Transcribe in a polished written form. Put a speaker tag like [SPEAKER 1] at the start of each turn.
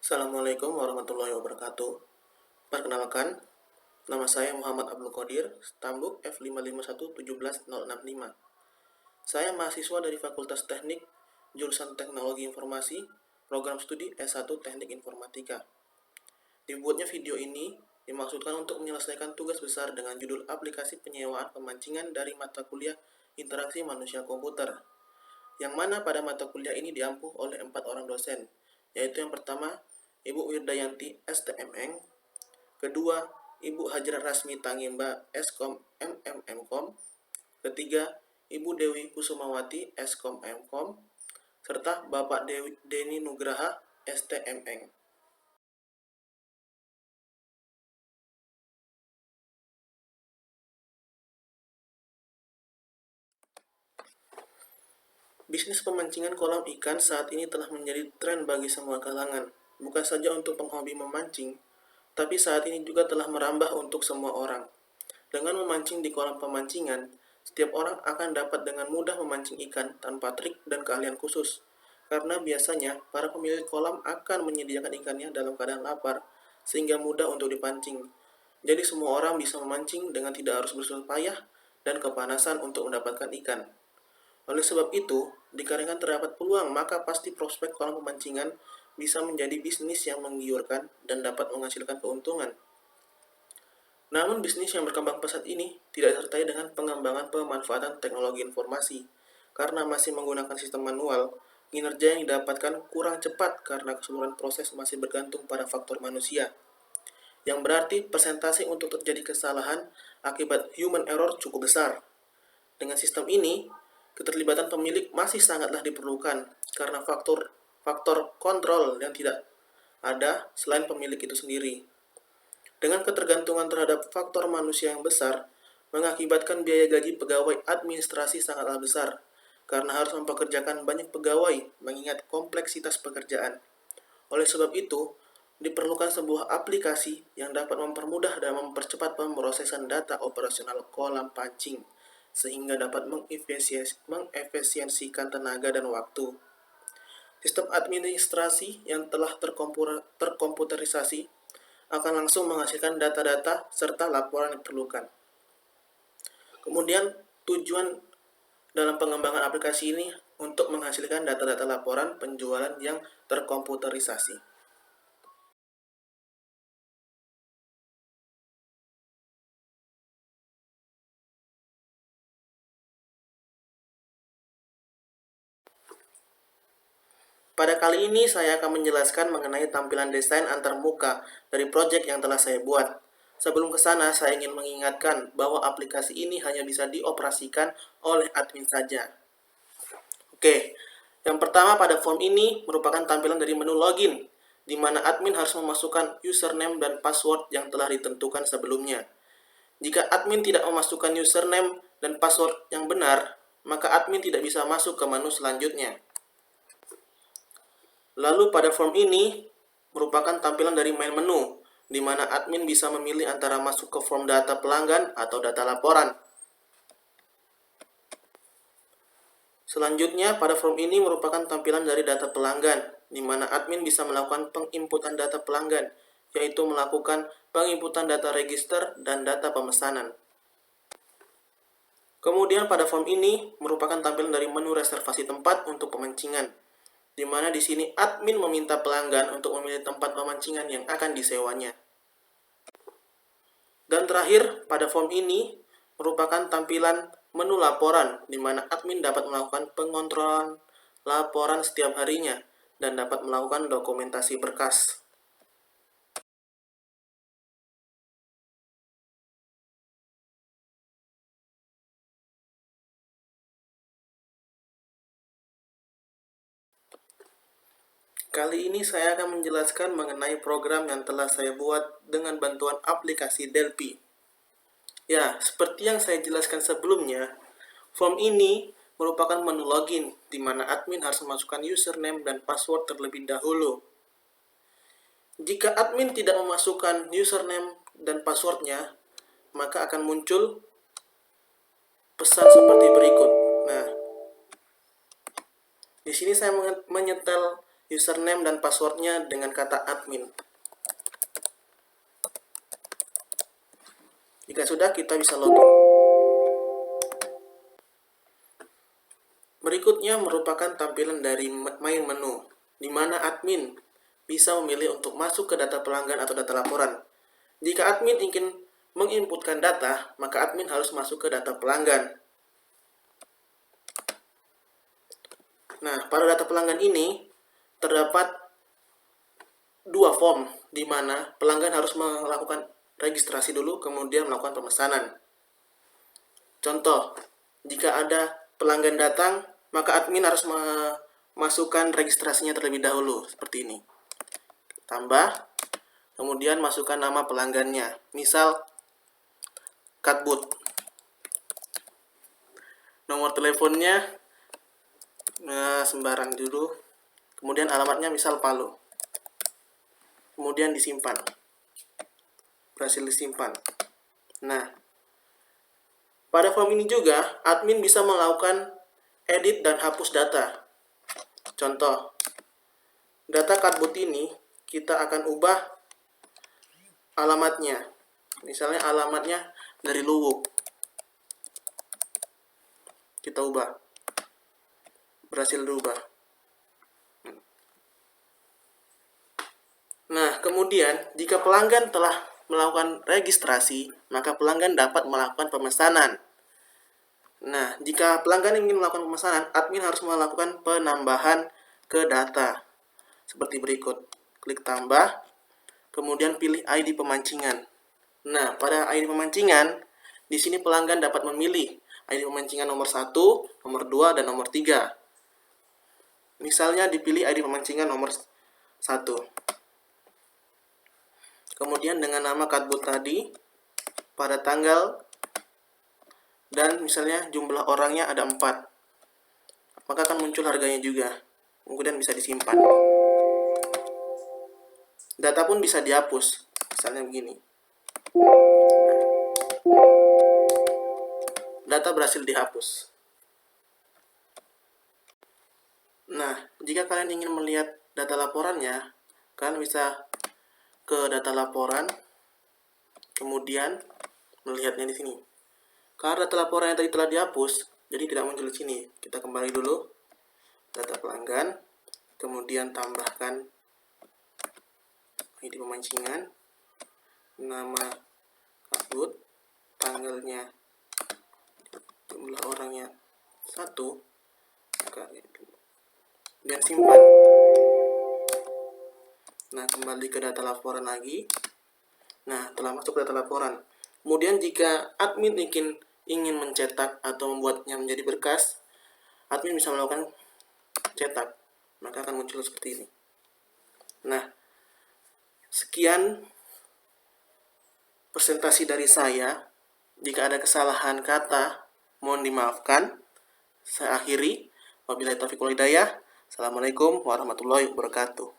[SPEAKER 1] Assalamualaikum warahmatullahi wabarakatuh. Perkenalkan, nama saya Muhammad Abdul Qadir, Stambuk F5551176065. Saya mahasiswa dari Fakultas Teknik, jurusan Teknologi Informasi, program studi S1 Teknik Informatika. Dibuatnya video ini dimaksudkan untuk menyelesaikan tugas besar dengan judul aplikasi penyewaan pemancingan dari mata kuliah interaksi manusia komputer, yang mana pada mata kuliah ini diampuh oleh 4 orang dosen, yaitu yang pertama, Ibu Wirdayanti STMN, kedua, Ibu Hajrah Rasmi Tangimba Skom MMMkom, ketiga, Ibu Dewi Kusumawati Skom Mkom, serta Bapak Deni Nugraha STMN. Bisnis pemancingan kolam ikan saat ini telah menjadi tren bagi semua kalangan, bukan saja untuk penghobi memancing, tapi saat ini juga telah merambah untuk semua orang. Dengan memancing di kolam pemancingan, setiap orang akan dapat dengan mudah memancing ikan tanpa trik dan keahlian khusus, karena biasanya para pemilik kolam akan menyediakan ikannya dalam keadaan lapar, sehingga mudah untuk dipancing. Jadi semua orang bisa memancing dengan tidak harus bersusah payah dan kepanasan untuk mendapatkan ikan. Oleh sebab itu, dikarenakan terdapat peluang, maka pasti prospek kolam pemancingan bisa menjadi bisnis yang menggiurkan dan dapat menghasilkan keuntungan. Namun bisnis yang berkembang pesat ini tidak disertai dengan pengembangan pemanfaatan teknologi informasi. Karena masih menggunakan sistem manual, kinerja yang didapatkan kurang cepat karena keseluruhan proses masih bergantung pada faktor manusia. Yang berarti persentase untuk terjadi kesalahan akibat human error cukup besar. Dengan sistem ini, keterlibatan pemilik masih sangatlah diperlukan karena faktor kontrol yang tidak ada selain pemilik itu sendiri. Dengan ketergantungan terhadap faktor manusia yang besar, mengakibatkan biaya gaji pegawai administrasi sangatlah besar, karena harus mempekerjakan banyak pegawai mengingat kompleksitas pekerjaan. Oleh sebab itu, diperlukan sebuah aplikasi yang dapat mempermudah dan mempercepat pemrosesan data operasional kolam pancing, sehingga dapat mengefisiensikan tenaga dan waktu. Sistem administrasi yang telah terkomputerisasi akan langsung menghasilkan data-data serta laporan yang diperlukan. Kemudian tujuan dalam pengembangan aplikasi ini untuk menghasilkan data-data laporan penjualan yang terkomputerisasi. Pada kali ini saya akan menjelaskan mengenai tampilan desain antarmuka dari proyek yang telah saya buat. Sebelum ke sana, saya ingin mengingatkan bahwa aplikasi ini hanya bisa dioperasikan oleh admin saja. Oke, yang pertama pada form ini merupakan tampilan dari menu login, di mana admin harus memasukkan username dan password yang telah ditentukan sebelumnya. Jika admin tidak memasukkan username dan password yang benar, maka admin tidak bisa masuk ke menu selanjutnya. Lalu pada form ini merupakan tampilan dari main menu, di mana admin bisa memilih antara masuk ke form data pelanggan atau data laporan. Selanjutnya, pada form ini merupakan tampilan dari data pelanggan, di mana admin bisa melakukan penginputan data pelanggan, yaitu melakukan penginputan data register dan data pemesanan. Kemudian pada form ini merupakan tampilan dari menu reservasi tempat untuk pemancingan, di mana di sini admin meminta pelanggan untuk memilih tempat pemancingan yang akan disewanya. Dan terakhir, pada form ini merupakan tampilan menu laporan, di mana admin dapat melakukan pengontrolan laporan setiap harinya dan dapat melakukan dokumentasi berkas. Kali ini saya akan menjelaskan mengenai program yang telah saya buat dengan bantuan aplikasi Delphi. Ya, seperti yang saya jelaskan sebelumnya, form ini merupakan menu login, di mana admin harus memasukkan username dan password terlebih dahulu. Jika admin tidak memasukkan username dan passwordnya, maka akan muncul pesan seperti berikut. Nah, di sini saya menyetel username dan passwordnya dengan kata admin. Jika sudah, kita bisa login. Berikutnya merupakan tampilan dari main menu, di mana admin bisa memilih untuk masuk ke data pelanggan atau data laporan. Jika admin ingin menginputkan data, maka admin harus masuk ke data pelanggan. Nah, pada data pelanggan ini terdapat dua form, di mana pelanggan harus melakukan registrasi dulu, kemudian melakukan pemesanan. Contoh, jika ada pelanggan datang, maka admin harus memasukkan registrasinya terlebih dahulu, seperti ini. Tambah, kemudian masukkan nama pelanggannya, misal Katbut. Nomor teleponnya sembarang dulu, kemudian alamatnya misal Palu. Kemudian disimpan. Berhasil disimpan. Nah, pada form ini juga admin bisa melakukan edit dan hapus data. Contoh, data Katbut ini kita akan ubah alamatnya. Misalnya alamatnya dari Luwuk. Kita ubah. Berhasil diubah. Nah, kemudian jika pelanggan telah melakukan registrasi, maka pelanggan dapat melakukan pemesanan. Nah, jika pelanggan ingin melakukan pemesanan, admin harus melakukan penambahan ke data. Seperti berikut. Klik tambah, kemudian pilih ID pemancingan. Nah, pada ID pemancingan, di sini pelanggan dapat memilih ID pemancingan nomor 1, nomor 2, dan nomor 3. Misalnya dipilih ID pemancingan nomor 1. Kemudian dengan nama Katbut tadi, pada tanggal, dan misalnya jumlah orangnya ada 4. Maka akan muncul harganya juga. Kemudian bisa disimpan. Data pun bisa dihapus. Misalnya begini. Data berhasil dihapus. Nah, jika kalian ingin melihat data laporannya, kalian bisa ke data laporan, kemudian melihatnya di sini. Karena data laporan yang tadi telah dihapus, jadi tidak muncul di sini. Kita kembali dulu, data pelanggan, kemudian tambahkan ID pemancingan, nama Katbut, tanggalnya, jumlah orangnya 1, dan simpan. Nah, kembali ke data laporan lagi. Nah, telah masuk ke data laporan. Kemudian jika admin ingin mencetak atau membuatnya menjadi berkas, admin bisa melakukan cetak. Maka akan muncul seperti ini. Nah, sekian presentasi dari saya. Jika ada kesalahan kata, mohon dimaafkan. Saya akhiri. Wabillahi taufiq wal hidayah. Assalamualaikum warahmatullahi wabarakatuh.